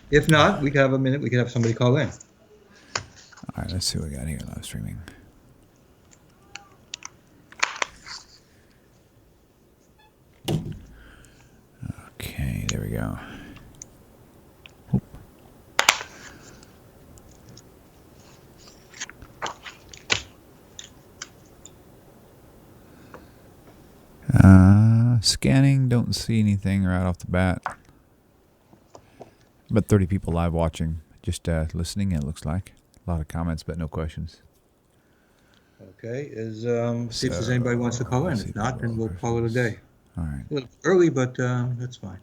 Speaker 2: If not, we can have a minute. We can have somebody call in.
Speaker 1: All right, let's see what we got here live streaming. Okay, there we go. Oop. Scanning, don't see anything right off the bat. But 30 people live watching, just listening, it looks like. A lot of comments, but no questions.
Speaker 2: Okay, see if there's anybody who wants to call in. If not, then we'll call it a day.
Speaker 1: All right.
Speaker 2: A little early, but that's fine.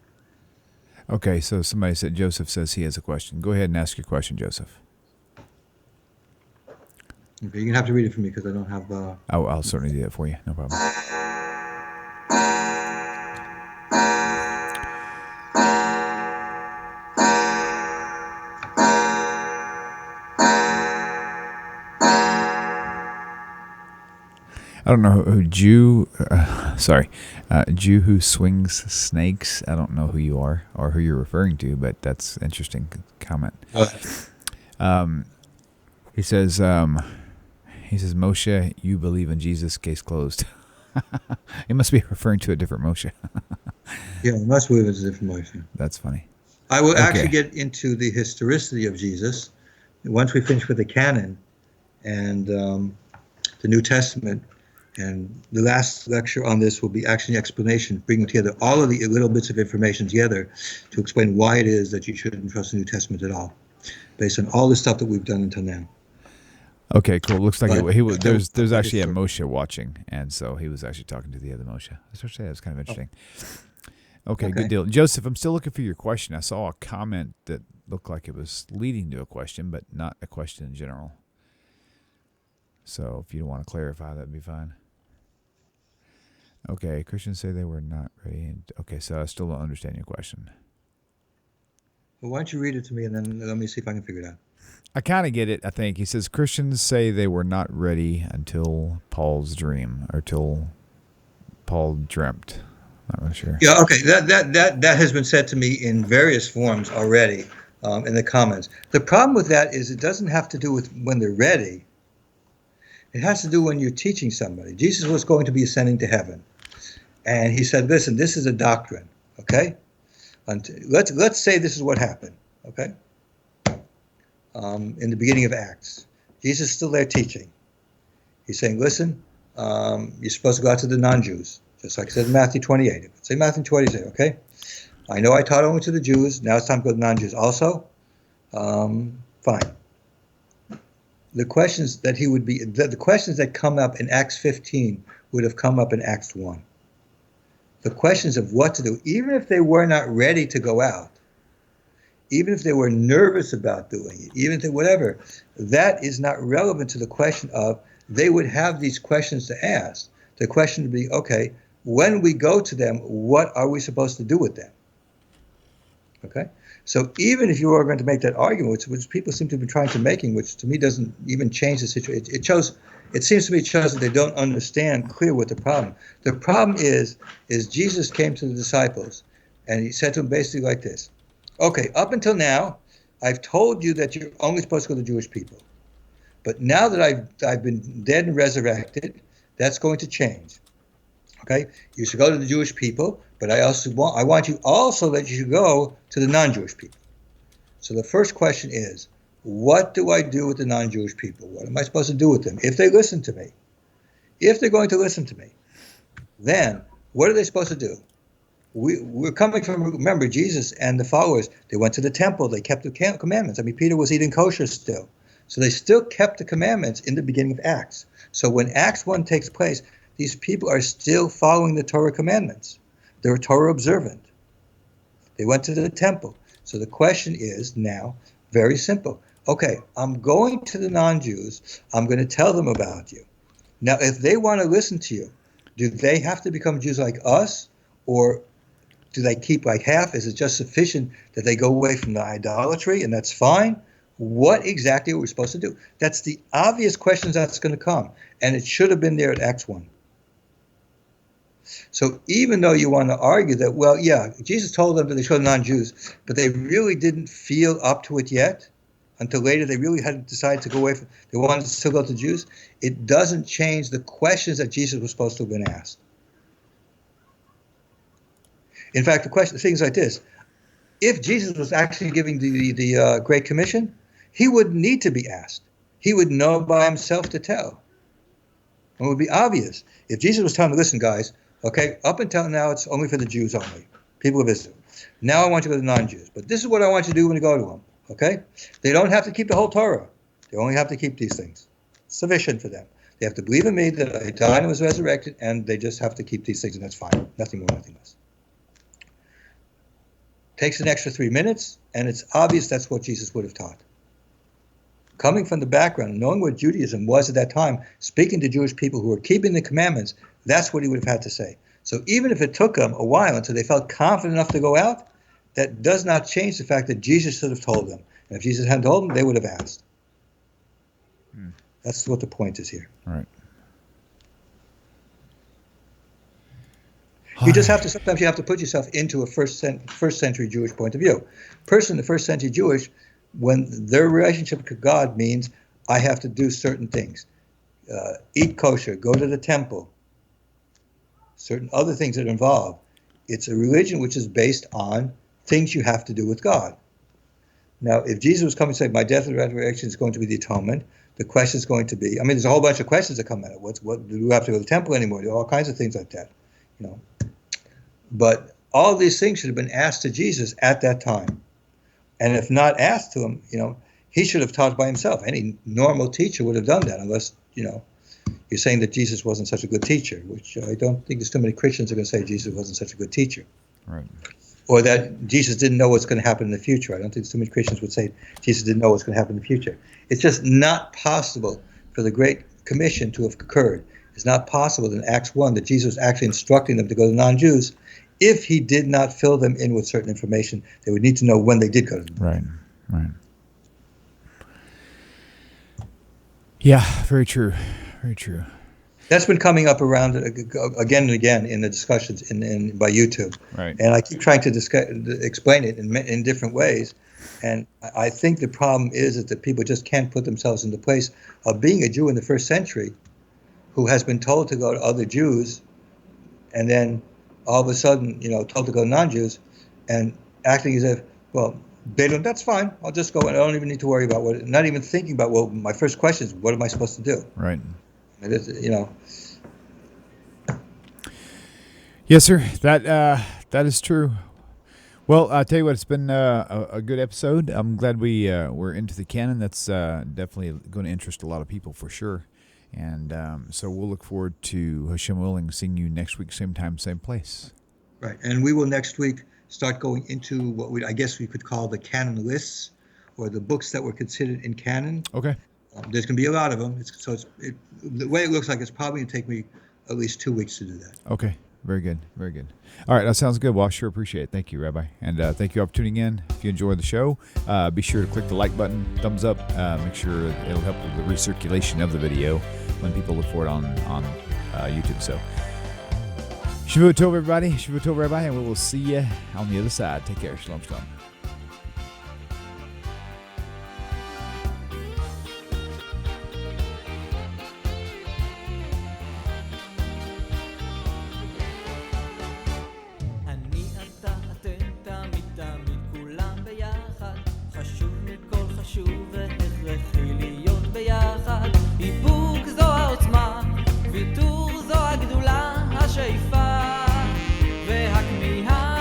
Speaker 1: Okay, so somebody said, Joseph says he has a question. Go ahead and ask your question, Joseph.
Speaker 2: Okay, you're going to have to read it for me because I don't have...
Speaker 1: I'll certainly do that for you. No problem. I don't know who Jew who swings snakes. I don't know who you are or who you're referring to, but that's interesting comment. He says, Moshe, you believe in Jesus, case closed. He must be referring to a different Moshe.
Speaker 2: Yeah, it must believe it's a different Moshe.
Speaker 1: That's funny.
Speaker 2: I will actually get into the historicity of Jesus once we finish with the canon and the New Testament. And the last lecture on this will be actually an explanation, bringing together all of the little bits of information together to explain why it is that you shouldn't trust the New Testament at all, based on all the stuff that we've done until now.
Speaker 1: Okay, cool. Looks like there's actually a Moshe watching, and so he was actually talking to the other Moshe. Especially, that was kind of interesting. Okay, good deal. Joseph, I'm still looking for your question. I saw a comment that looked like it was leading to a question, but not a question in general. So if you don't want to clarify, that'd be fine. Okay, Christians say they were not ready. Okay, so I still don't understand your question.
Speaker 2: Well, why don't you read it to me, and then let me see if I can figure it out.
Speaker 1: I kind of get it, I think. He says Christians say they were not ready until Paul's dream, or till Paul dreamt. Not really sure.
Speaker 2: Yeah, okay. That has been said to me in various forms already in the comments. The problem with that is it doesn't have to do with when they're ready. It has to do when you're teaching somebody. Jesus was going to be ascending to heaven. And he said, listen, this is a doctrine, okay? Let's say this is what happened, okay? In the beginning of Acts. Jesus is still there teaching. He's saying, listen, you're supposed to go out to the non-Jews, just like it says in Matthew 28. Say Matthew 28, okay? I know I taught only to the Jews. Now it's time to go to the non-Jews also. Fine. The questions that the questions that come up in Acts 15 would have come up in Acts 1. The questions of what to do, even if they were not ready to go out, even if they were nervous about doing it, even if whatever, that is not relevant to the question of, they would have these questions to ask. The question would be, okay, when we go to them, what are we supposed to do with them? Okay? So even if you are going to make that argument, which people seem to be trying to making, which to me doesn't even change the situation, it seems to me it shows that they don't understand clear what the problem. The problem is Jesus came to the disciples and he said to them basically like this. Okay, up until now, I've told you that you're only supposed to go to Jewish people. But now that I've been dead and resurrected, that's going to change. Okay, you should go to the Jewish people, but I want you also that you should go to the non-Jewish people. So the first question is, what do I do with the non-Jewish people? What am I supposed to do with them if they listen to me? If they're going to listen to me, then what are they supposed to do? we're coming from, remember, Jesus and the followers, they went to the temple, they kept the commandments. I mean, Peter was eating kosher still. So they still kept the commandments in the beginning of Acts. So when Acts 1 takes place, these people are still following the Torah commandments. They're Torah observant. They went to the temple. So the question is now very simple. Okay, I'm going to the non-Jews. I'm going to tell them about you. Now, if they want to listen to you, do they have to become Jews like us? Or do they keep like half? Is it just sufficient that they go away from the idolatry and that's fine? What exactly are we supposed to do? That's the obvious questions that's going to come. And it should have been there at Acts 1. So even though you want to argue that, well, yeah, Jesus told them that they should non-Jews, but they really didn't feel up to it yet, until later they really had to decide to go away from, they wanted to still go to Jews, it doesn't change the questions that Jesus was supposed to have been asked. In fact, the things like this, if Jesus was actually giving the Great Commission, he wouldn't need to be asked. He would know by himself to tell. It would be obvious. If Jesus was telling them, listen, guys, okay, up until now it's only for the Jews only, people of Israel. Now I want you to go to non-Jews. But this is what I want you to do when you go to them, okay? They don't have to keep the whole Torah. They only have to keep these things. It's sufficient for them. They have to believe in me that I died and was resurrected, and they just have to keep these things, and that's fine. Nothing more, nothing less. Takes an extra 3 minutes, and it's obvious that's what Jesus would have taught. Coming from the background, knowing what Judaism was at that time, speaking to Jewish people who were keeping the commandments, that's what he would have had to say. So even if it took them a while until they felt confident enough to go out, that does not change the fact that Jesus should have told them. And if Jesus hadn't told them, they would have asked. That's what the point is here.
Speaker 1: Right.
Speaker 2: You just have to, sometimes you have to put yourself into a first century Jewish point of view. Person in the first century Jewish, when their relationship to God means I have to do certain things, eat kosher, go to the temple, certain other things that are involved. It's a religion which is based on things you have to do with God. Now, if Jesus was coming to say, my death and resurrection is going to be the atonement, the question is going to be, I mean, there's a whole bunch of questions that come at it. What do we have to go to the temple anymore? There are all kinds of things like that, you know. But all these things should have been asked to Jesus at that time. And if not asked to him, you know, he should have taught by himself. Any normal teacher would have done that, unless, you know, you're saying that Jesus wasn't such a good teacher, which I don't think there's too many Christians who are going to say Jesus wasn't such a good teacher.
Speaker 1: Right.
Speaker 2: Or that Jesus didn't know what's going to happen in the future. I don't think too many Christians would say Jesus didn't know what's going to happen in the future. It's just not possible for the Great Commission to have occurred. It's not possible in Acts 1 that Jesus was actually instructing them to go to non-Jews if he did not fill them in with certain information. They would need to know when they did go to them.
Speaker 1: Right, right. Yeah, very true, very true.
Speaker 2: That's been coming up around again and again in the discussions by YouTube.
Speaker 1: Right.
Speaker 2: And I keep trying to explain it in different ways. And I think the problem is that people just can't put themselves in the place of being a Jew in the first century who has been told to go to other Jews and then all of a sudden, you know, told to go to non-Jews and acting as if, well, they don't, that's fine. I'll just go and I don't even need to worry about what, not even thinking about, well, my first question is, what am I supposed to do?
Speaker 1: Right.
Speaker 2: And it's, you know.
Speaker 1: Yes, sir. That is true. Well, I'll tell you what, it's been a good episode. I'm glad we're into the canon. That's definitely going to interest a lot of people for sure. And so we'll look forward to, Hashem willing, seeing you next week, same time, same place.
Speaker 2: Right. And we will next week start going into what I guess we could call the canon lists, or the books that were considered in canon. Okay. There's going to be a lot of them. The way it looks like it's probably going to take me at least 2 weeks to do that.
Speaker 1: Okay. Very good. Very good. All right. That sounds good. Well, I sure appreciate it. Thank you, Rabbi. And thank you all for tuning in. If you enjoyed the show, be sure to click the like button, thumbs up. Make sure it'll help with the recirculation of the video when people look for it on YouTube. So, Shavuot Tov, everybody. Shavuot Tov, Rabbi. And we will see you on the other side. Take care. Shalom, shalom.
Speaker 3: ויתור זו הגדולה, השאיפה והכמיהה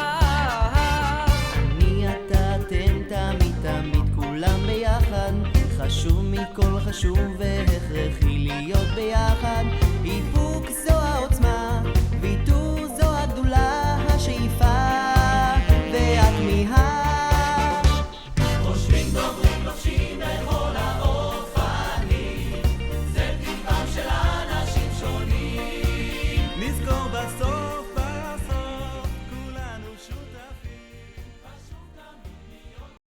Speaker 3: חשוב מכל חשוב והכרחי להיות ביחד